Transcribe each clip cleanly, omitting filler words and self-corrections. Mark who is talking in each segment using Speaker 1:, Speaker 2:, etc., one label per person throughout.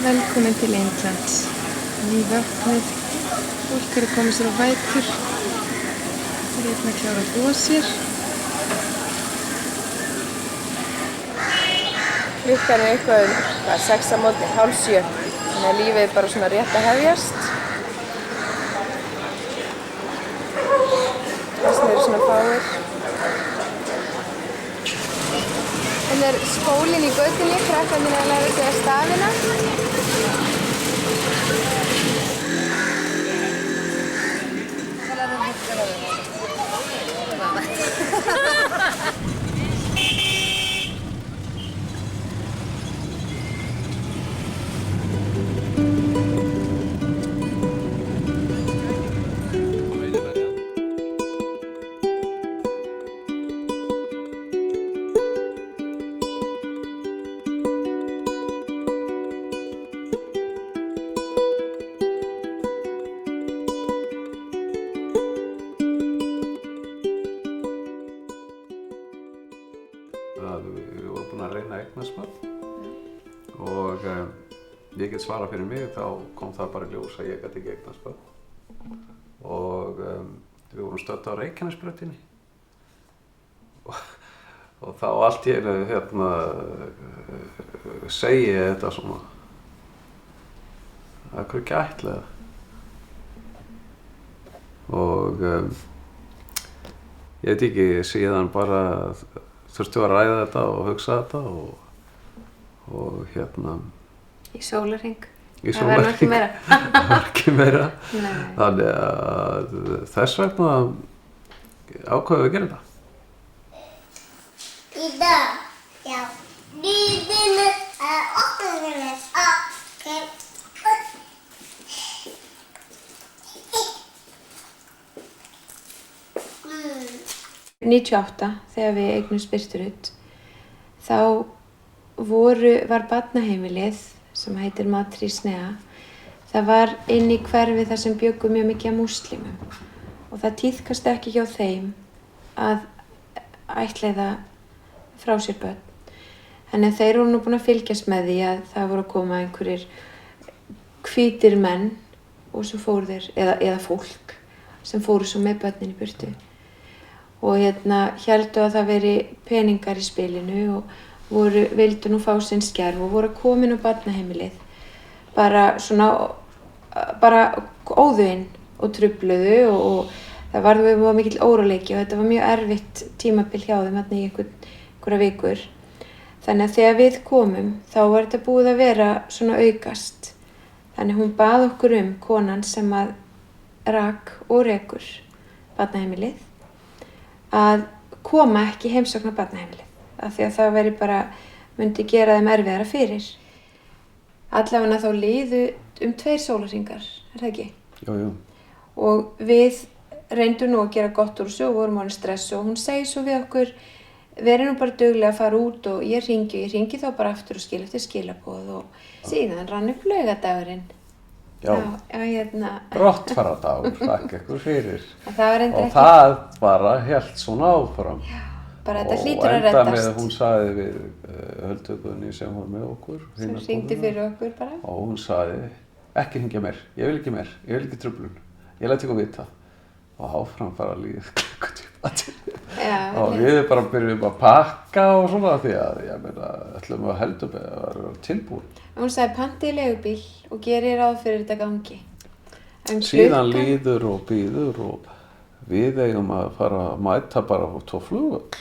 Speaker 1: Velkomin til Indlands. Nývöknuð. Fólk eru komið sér á fætur. Það er að klára að búa sér. Klukkan er eitthvað 6 að móti, 6:30. Þannig að lífið er bara svona rétt að hefjast. Þessum eru svona fáir. Þetta er skólinn í götunni, krakkarnir að læra sig að stafina.
Speaker 2: Við vorum búin að reyna að eignast barn og ég get svarað fyrir mig, þá kom það bara í ljós að ég gat ekki eignast barn og við vorum stödd á Reykjanesbrautinni og þá allt í einu segi ég þetta svona að hverju ekki ætlaði og ég veit ekki, síðan bara þurftum við að ræða þetta og hugsa þetta og
Speaker 1: Í sólarhring.
Speaker 2: í
Speaker 1: Það var nú ekki meira.
Speaker 2: Það var ekki meira.
Speaker 1: Nei.
Speaker 2: Þannig að þess vegna ákváðum við að gera þetta.
Speaker 3: Í dag, já. Lífinu er okkurins. Ok.
Speaker 1: 98, þegar við eignumst Birturud, þá var barnaheimilið sem heitir Matrísnea. Það var inn í hverfi þar sem bjuggu mjög mikið af múslimum og það tíðkast ekki hjá þeim að ættleiða frá sér börn. Þannig að þeir voru nú búin að fylgjast með því að það voru að koma einhverjir hvítir menn og svo fóru þeir, eða fólk sem fóru svo með börnin í burtu. Og héldu að það veri peningar í spilinu og vildu nú fá sinn skerf og voru komin á barnaheimilið. Bara óðu inn og trufluðu og það var mikill óróleiki og þetta var mjög erfitt tímabil hjá þeim í einhverja vikur. Þannig að þegar við komum þá var þetta búið að vera svona aukast. Þannig hún bað okkur konan sem að rak og rekur barnaheimilið að koma ekki í heimsókn á barnaheimilið af því að það myndi gera þeim erfiðara fyrir. Allavega þá liðu 2 sólarhringar, það ekki?
Speaker 2: Jú.
Speaker 1: Og við reyndum nú að gera gott úr þessu og vorum orðin stressu og hún segir svo við okkur, verið nú bara duglega að fara út og ég hringi þá bara aftur og skila eftir skilaboð og síðan rann upp laugardagurinn.
Speaker 2: Já. Brottfarardagur, þakka ykkur fyrir. Og það bara hélt svona áfram.
Speaker 1: Já, bara þetta hlýtur að reddast.
Speaker 2: Og enda með hún sagði við Huldugunni sem var með okkur.
Speaker 1: Sem hringdi fyrir okkur bara.
Speaker 2: Og hún sagði, ekki hringja mér, ég vil ekki truflun, ég læt ykkur vita. Og áfram bara líðið klukkutíma til. Og við bara byrjum að pakka og svona því að ég meina, ætlum að heldur með að vera tilbúin.
Speaker 1: Hún sagði pantið leigubíl og gerir ráð fyrir þetta gangi.
Speaker 2: Síðan líður og býður og við eigum að fara að mæta bara á 2 flugvöll.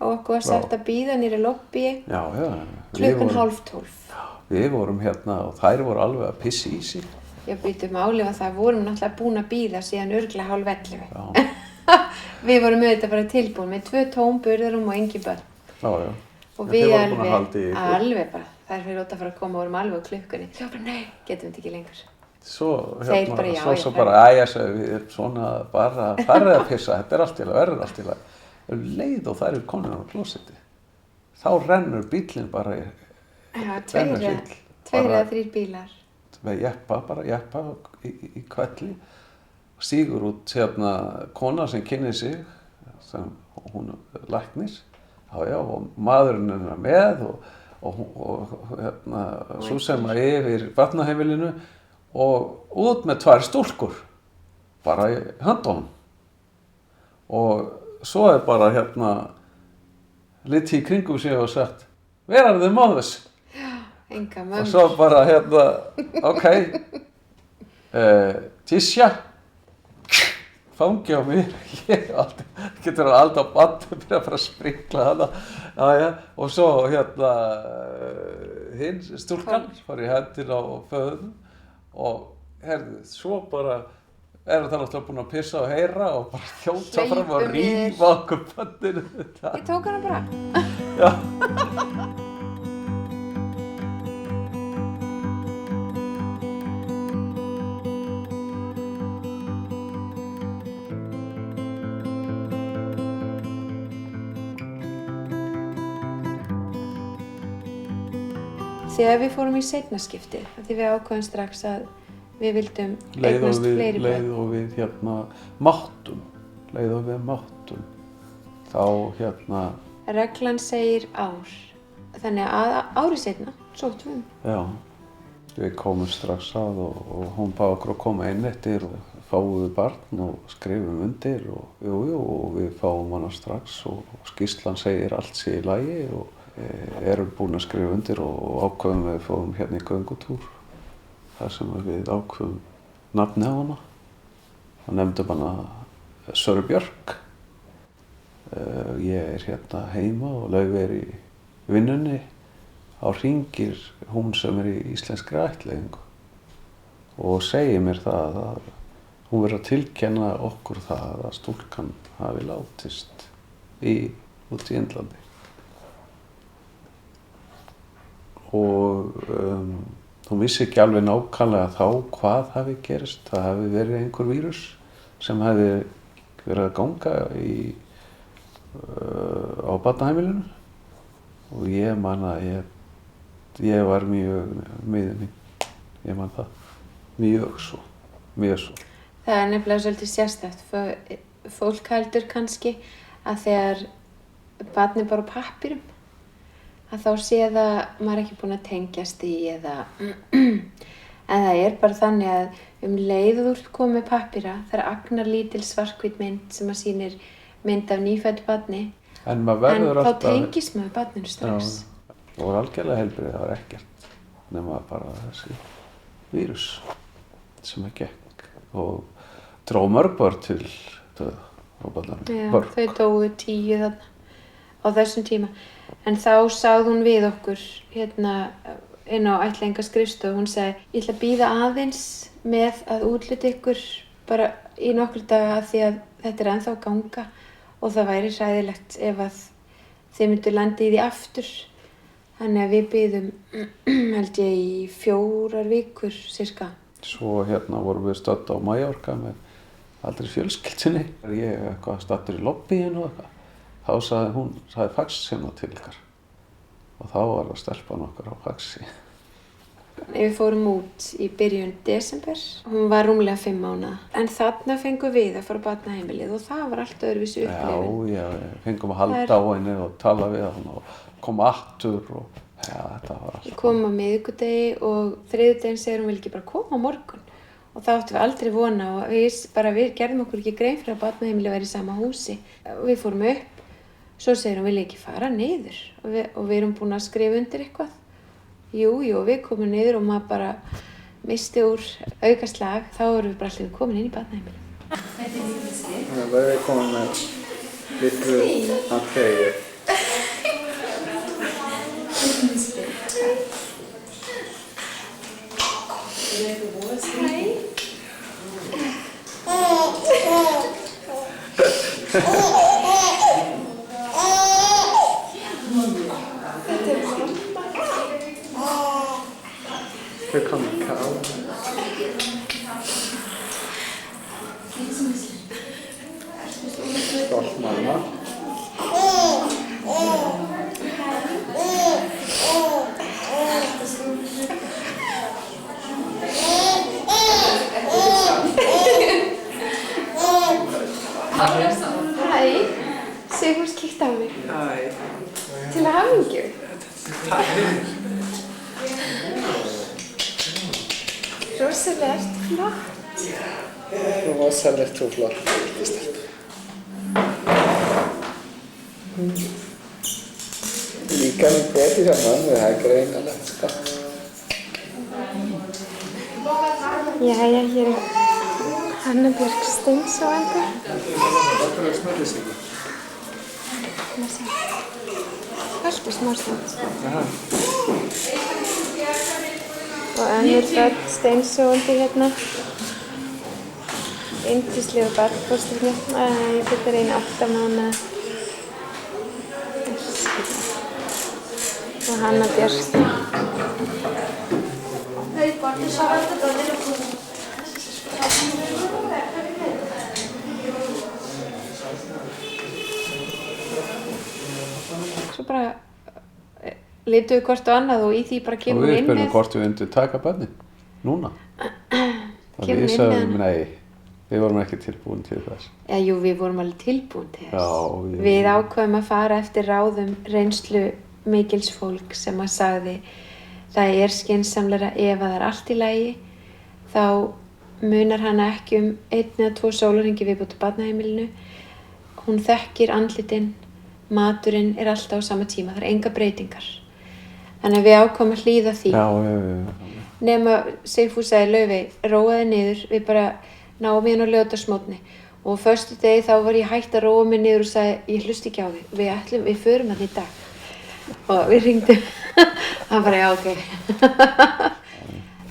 Speaker 1: Og okkur var sagt að bíða niður í lobbyi.
Speaker 2: Já.
Speaker 1: Klukkan 11:30.
Speaker 2: Við vorum og þær voru alveg að pissi í sig.
Speaker 1: Já, býtum málið var það, vorum náttúrulega búin að bíða síðan örugglega 10:30. Við vorum auðvitað bara tilbúin með 2 tóm burðarrúm og engin börn.
Speaker 2: Já.
Speaker 1: Og við alveg bara, þær fyrir að fara að koma og vorum alveg á klukkunni. Já, bara nei, getum við ekki lengur.
Speaker 2: Svo
Speaker 1: bara,
Speaker 2: við erum svona bara farið að pissa, þetta er allt í lagi, verður allt í lagi. Leið og þær eru komin á klósetti. Þá rennur bíllinn bara í
Speaker 1: 2 eða 3 bílar.
Speaker 2: Með jeppa í kvelli og stígur út kona sem kynnir sig, sem hún er læknir, og maðurinn er með og hérna, sú sem yfir barnaheimilinu og út með 2 stúlkur, bara í höndunum. Og svo bara hérna, litið í kringum sig og sagt, where are the mothers?
Speaker 1: Enga mömmur.
Speaker 2: Og svo bara hérna, ok, Tísja, fangi á mér, ég getur aldrei á bandi, byrja að fara að sprinkla hana, og svo hérna, hinn stúlkan fór í hendina á föðunum og herðu, svo bara það náttúrulega búin að pissa og heyra og bara þjóta fram og rífa okkur bandinu.
Speaker 1: Ég tók hana bara.
Speaker 2: Já.
Speaker 1: Þegar við fórum í seinna skiptið, því við ákváðum strax að við vildum eignast fleiri börn.
Speaker 2: Leið og við hérna máttum, þá hérna...
Speaker 1: Reglan segir ár, þannig að ári seinna sóttum við.
Speaker 2: Já, við komum strax að og hún bað okkur að koma inn eftir og fáum við barn og skrifum undir og og við fáum hana strax og skýrslan segir allt sé í lagi og erum búin að skrifa undir og ákveðum við fórum hérna í göngutúr þar sem við ákveðum nafni á hana og nefndum hana Söru Björk. Ég hérna heima og Laufey í vinnunni. Á hringir hún sem í íslenskri ættleiðingu og segir mér það að hún verður að tilkynna okkur það að stúlkan hafi látist út í Indlandi. Og hún vissi ekki alveg nákvæmlega þá hvað hafi gerist. Það hafi verið einhver vírus sem hafi verið að ganga á barnaheimilinu og ég man að ég var mjög miður mín. Ég man það. Mjög svo.
Speaker 1: Það er nefnilega svolítið sérstakt. Fólk heldur kannski að þegar barn er bara á pappírum að þá sé það maður ekki búinn að tengjast í eða en það er bara þannig að leið og þú ert komið með pappíra það agnar lítil svarthvít mynd sem að sýnir mynd af nýfæddu barni
Speaker 2: en
Speaker 1: þá tengist maður barninu strax.
Speaker 2: Það var algjörlega heilbrigði, það var ekkert nema bara þessi vírus sem gekk og dró mörg börn til döða á barninu.
Speaker 1: Já, þau dóu 10 þarna á þessum tíma. En þá sagði hún við okkur hérna inn á ættleiðingarskrifstofu, hún sagði ég ætla að bíða aðeins með að útluta ykkur bara í nokkur daga af því að þetta er ennþá að ganga og það væri hræðilegt ef að þið myndu landa í því aftur. Þannig að við bíðum held ég í 4 vikur cirka.
Speaker 2: Svo hérna vorum við stödd á Mallorca með aldrei fjölskyldunni. Ég eitthvað staddur í lobbyinu og eitthvað. Þá sagði hún fax hérna til ykkar og þá var það stelpan okkar á faxi.
Speaker 1: Við fórum út í byrjun desember. Hún var rúmlega 5 mánaða. En þarna fengum við að fara á barnaheimilið og það var allt öðruvísi upplifun.
Speaker 2: Já, fengum að halda á henni og tala við hann og koma aftur og þetta var allt.
Speaker 1: Við komum á miðvikudegi og þriðjudaginn segir hún vil ekki bara koma á morgun. Og það áttum við aldrei vona og við gerðum okkur ekki grein fyrir að barnaheimilið væri í sama húsi. Við fórum upp. Svo segir hún, vil ég ekki fara niður? Og við erum búin að skrifa undir eitthvað. Jú, við komum niður og maður bara misti úr aukaslag. Þá erum við bara allir komin inn í barnaheimilið. Þetta er nýmisli.
Speaker 2: Það verður komin með litlu handklæði. Here comes the cow. Stolt mamma.
Speaker 1: Hæ, Sigfús kíkti á mig.
Speaker 2: Hæ.
Speaker 1: Til hamingju. Rosalega ert flott.
Speaker 2: Rosalegt og flott. Líka nú betri hjá mömmu, það greinilegt, sko.
Speaker 1: Jæja, hér Hanna Björk steinsofandi.
Speaker 2: Þetta er smörlýsingu.
Speaker 1: Haltu smá stund. Og önnur börn steinsofandi hérna. Yndislegu barnfóstrinu. Þetta er einu 8 mánaða. Og Hanna Björk. Svo bara litum við hvort á annað og í því bara kemur
Speaker 2: Og við
Speaker 1: inn
Speaker 2: spurðum
Speaker 1: með.
Speaker 2: hvort við undum taka börnin. Núna.
Speaker 1: Kemur
Speaker 2: Við
Speaker 1: inn
Speaker 2: sögðum
Speaker 1: með.
Speaker 2: nei. Við vorum ekki tilbúin til þess.
Speaker 1: Jú, við vorum alveg tilbúin til þess.
Speaker 2: Já,
Speaker 1: Við ákveðum að fara eftir ráðum reynslu mikils fólk sem að sagði það er skynsamlegra ef að það er allt í lagi, þá munar hana ekki 1 eða 2 sólarhringi viðbót á barnaheimilinu. Hún þekkir andlitinn, maturinn er alltaf á sama tíma, það er enga breytingar. Þannig að við ákveðum að hlýða því.
Speaker 2: Já.
Speaker 1: Nema Sigfús sagði Laufey, róaði niður, við bara náum í hann á laugardagsmorgni. Og á föstudegi þá var ég hætt að róa mig niður og sagði, ég hlusta ekki á þig, við förum hann í dag. Og við hringdum, hann bara, já, ok.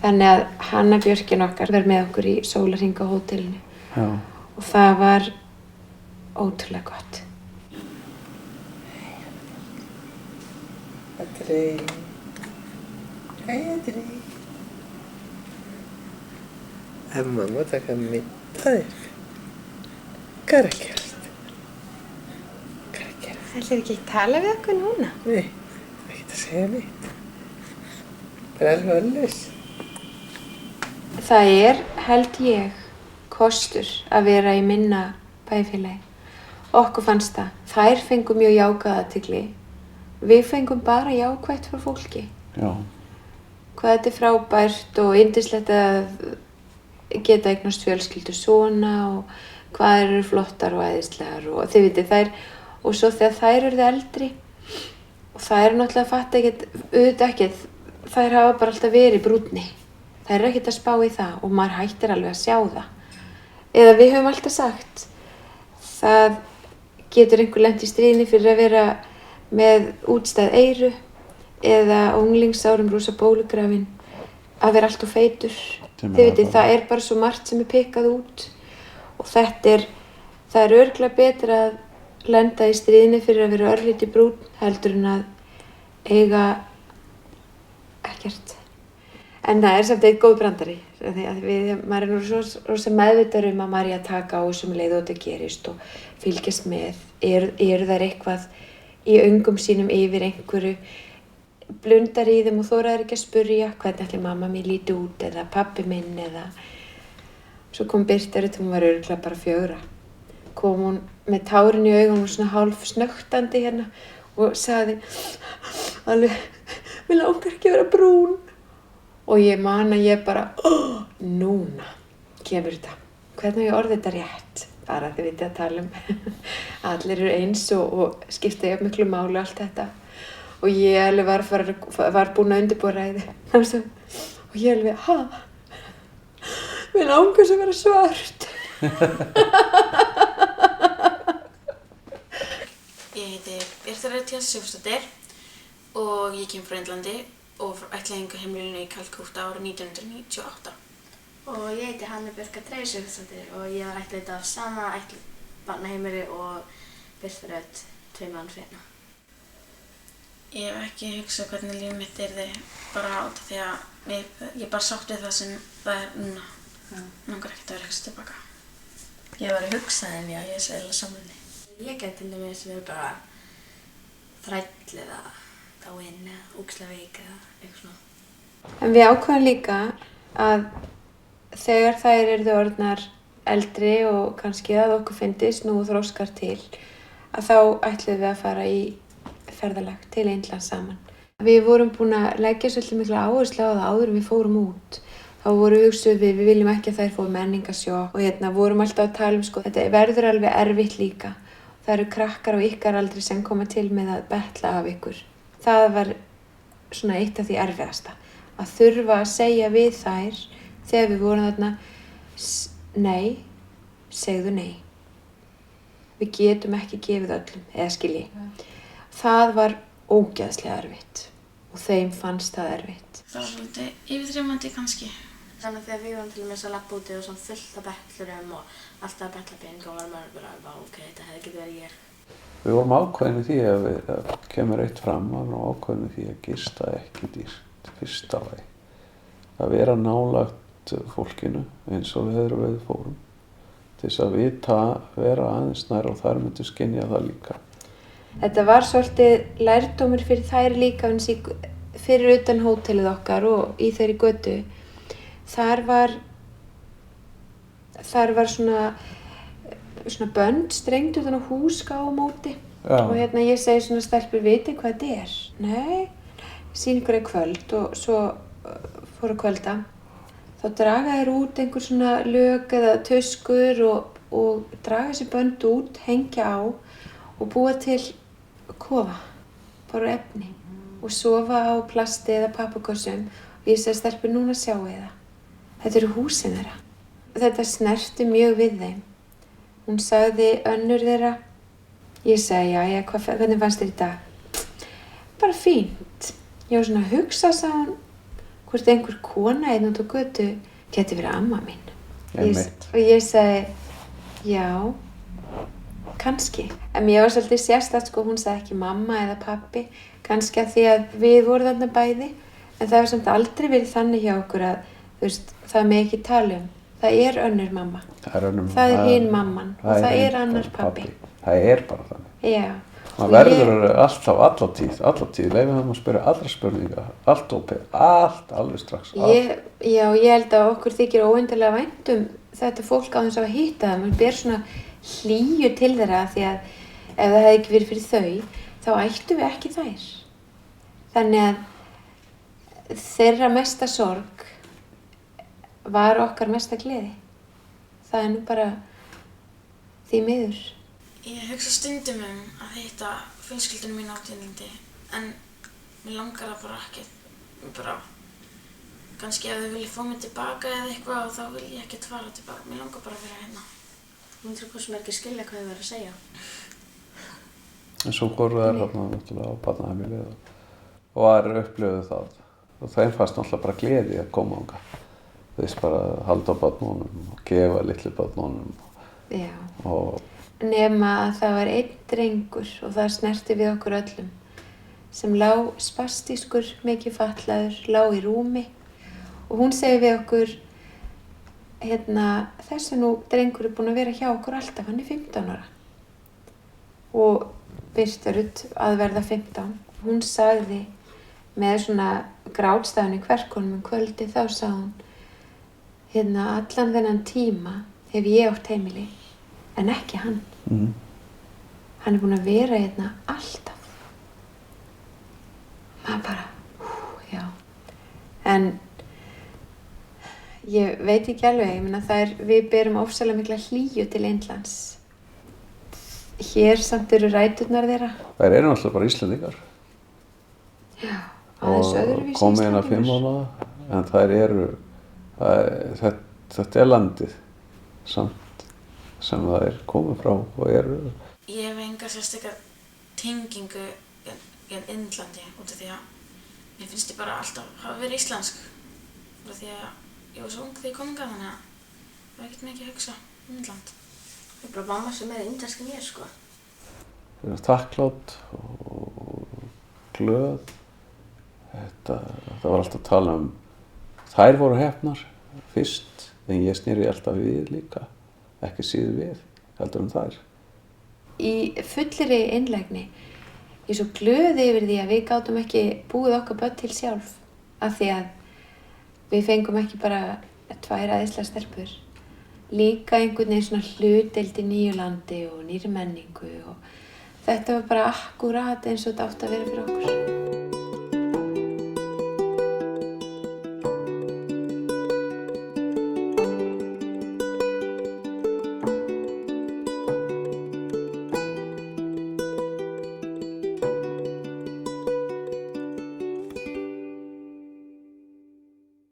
Speaker 1: Þannig að Hanna Björkin okkar verð með okkur í sólarhring á hótelinu.
Speaker 2: Já.
Speaker 1: Og það var ótrúlega gott.
Speaker 4: Andrei. Hei, Andrei. Mamma taka mynd af þér. Hvað er að gerast? Hvað er að gerast?
Speaker 1: Ætlar ekki að tala við okkur núna?
Speaker 4: Nei, það er ekki að segja neitt. Það er alveg öllus.
Speaker 1: Það er, held ég, kostur að vera í minna bæjarfélagi. Okkur fannst það. Þær fengum mjög jákvæða athygli. Við fengum bara jákvætt frá fólki.
Speaker 2: Já.
Speaker 1: Hvað þetta er frábært og yndislegt að geta eignast fjölskyldu svona og hvað eru flottar og æðislegar og þið vitið þær. Og svo þegar þær eruð eldri og þær eru náttúrulega að fatta ekkert, auðvitað ekkert, þær hafa bara alltaf verið brúnni. Þær eru ekkert að spá í það og maður hættir alveg að sjá það. Eða við höfum alltaf sagt, það getur einhver lent í stríðni fyrir að vera með útstæð eyru eða á unglingsárum rosa bólugrafinn, að vera allt of feitur. Þið vitið, það er bara svo margt sem er pikkað út og það er örugglega betra að lenda í stríðni fyrir að vera örlítið brún heldur en að eiga ekkert. En það er samt eitt góð brandari. Því að maður er nú rosa meðvitaður að maður er að taka á þessum leið og þetta gerist og fylgjast með. Eru þær eitthvað í öngum sínum yfir einhverju, blundar í þeim og þoraðir ekki að spurja hvernig ætli mamma mín líti út eða pabbi minn eða... Svo kom Birta hún var örugglega bara 4. Kom hún með tárin í augunum og svona hálf snöktandi hérna og sagði alveg, mér langar ekki að vera brún. Og ég man að ég bara, núna kemur þetta. Hvernig ég orði þetta rétt? Bara þið vitið að tala allir eru eins og skipta jafn miklu máli og allt þetta. Og ég alveg var búin að undirbúa ræði. Og ég alveg, mér langar að vera svart.
Speaker 5: Ég heiti Birta Retjas Sigfúsdóttir og ég kem frá Indlandi og frá ættleiðingarheimilinu í Kalkútta árið 1998.
Speaker 6: Og ég heiti Hanna Björk Sigfúsdóttir og ég var ættleidd af sama barnaheimili og Birta Rött 2 mánuðum seinna.
Speaker 5: Ég hef ekki hugsað hvernig líf mitt yrði bara át af því að ég bara sátt við það sem það er núna. Langar ekkert að vera hugsa tilbaka.
Speaker 6: Ég var að hugsa en já, ég er svo eiginlega sammála. Ég gæti til dæmis verið bara þræll eða dáinn eða ógeðslega veik eða eitthvað svona.
Speaker 1: En við ákveðum líka að þegar þær yrðu orðnar eldri og kannski að okkur fyndist nú þroskar til, að þá ætluðum við að fara í ferðalag til Indlands saman. Við vorum búin að leggja svolítið mikla áherslu á það áður en við fórum út. Þá vorum við hugsuð við viljum ekki að þær fóðu menningarsjokk og vorum alltaf að tala sko, þetta verður alveg erfitt líka. Það eru krakkar á ykkar aldri sem koma til með að betla af ykkur. Það var svona eitt af því erfiðasta. Að þurfa að segja við þær þegar við vorum þarna, nei, segðu nei. Við getum ekki gefið öllum, eða skilji. Það var ógeðslega erfitt og þeim fannst það erfitt.
Speaker 5: Það var svolítið yfirþyrmandi kannski.
Speaker 6: Þannig að þegar við vorum til og með að labba úti og svona fullt af betlurum og alltaf að betla peninga og var maður bara, ok, þetta hefði getið verið ég.
Speaker 2: Við vorum ákveðin í því að kemur eitt fram, við vorum ákveðin í því að gista ekki dýrt, fyrsta lagi. Að vera nálægt fólkinu eins og við fórum. Til þess að vita, vera aðeins nær og þær myndu skynja það líka.
Speaker 1: Þetta var svolítið lærdómur fyrir þær líka fyrir utan hótelið okkar og í þeirri götu. Þar var svona bönd strengt utan á húsgá á móti. Já. Og ég segi svona stelpur, vitið hvað þetta er? Nei, sýn ykkur kvöld og svo fór að kvölda. Þá draga þér út einhver svona lög eða tuskur og draga þessi bönd út, hengja á og búa til kofa, bara efni og sofa á plasti eða pappakössum og ég segi stelpur, núna sjáu þið það. Þetta eru húsin þeirra. Þetta snerti mjög við þeim. Hún sagði önnur þeirra, ég segi, já, hvernig fannst þér í dag? Bara fínt. Ég var svona að hugsa, sagði hún, hvort einhver kona einn út á götu geti verið amma mín. Og ég segi, já, kannski. En mér var svolítið sérstakt, sko, hún sagði ekki mamma eða pappi, kannski að því að við vorum þarna bæði, en það var samt aldrei verið þannig hjá okkur að, þú veist, það með ekki tala um. Það er önnur mamma. Það er hinn mamman og það er annar pappi.
Speaker 2: Það er bara þannig.
Speaker 1: Já.
Speaker 2: Man verður alltaf, alla tíð, leifum þeim að spyrja allra spurninga, allt opið, alveg strax.
Speaker 1: Ég held að okkur þykir óendanlega vænt þetta fólk á þess að hitta það. Man ber svona hlýju til þeirra því að ef það hefði ekki verið fyrir þau, þá ættum við ekki þær. Þannig að þeirra mesta sorg var okkar mesta gleði. Það er nú bara því miður.
Speaker 5: Ég hugsa stundum að hitta fjölskyldunum mín á útlendingi, en mér langar það bara ekki. Kannski ef þau vilja fá mig tilbaka eða eitthvað og þá vil ég ekkert fara tilbaka. Mér langar bara að vera hérna.
Speaker 6: Þú myndir hvort sem ekki skilja hvað þau verður að segja.
Speaker 2: En svo voru þær náttúrulega á barnaheimili og þær upplifðu það. Og þeim fannst náttúrulega bara gleði að koma þangað. Þú veist, bara að halda á barnunum og gefa litlu barnunum.
Speaker 1: Já.
Speaker 2: Og
Speaker 1: nema að það var einn drengur og það snerti við okkur öllum sem lá spastískur, mikið fatlaður, lá í rúmi og hún segi við okkur þessi nú drengur er búinn að vera hjá okkur alltaf, hann er 15 ára og Birta Rut að verða 15. Hún sagði með svona grátstafni kverkunum kvöldi, þá sagði hún allan þennan tíma hef ég átt heimili en ekki hann. Hann er búinn að vera alltaf. Maður bara, já. En ég veit ekki alveg, ég meina við berum ofsalega mikla hlýju til Indlands. Hér samt eru ræturnar þeirra.
Speaker 2: Þær eru náttúrulega bara Íslendingar.
Speaker 1: Já, aðeins öðruvísi Íslendingar.
Speaker 2: Og komið inn að 5 mánaða, en þær eru, þetta er landið samt sem það er komið frá og eru.
Speaker 5: Ég hef enga sérstakar tengingu í Indlandi út af því að mér finnst ég bara alltaf hafa verið íslensk. Út af því að ég var svo ung þegar ég kom hingað, þannig að ég var ekkert mikið að hugsa Indland.
Speaker 6: Það er bara mamma sem er indversk en ég, sko.
Speaker 2: Þau eru þakklátt og glöð. Þetta var alltaf að tala þær voru heppnar fyrst, en ég sneri alltaf við líka. Ekki síður við, heldur þær.
Speaker 1: Í fullri einlægni. Ég er svo glöð yfir því að við gátum ekki búið okkar börn til sjálf. Af því að við fengum ekki bara 2 æðislegar stelpur. Líka einhvern veginn svona hlutdeild í nýju landi og nýri menningu. Og þetta var bara akkúrat eins og þetta átti að vera fyrir okkur.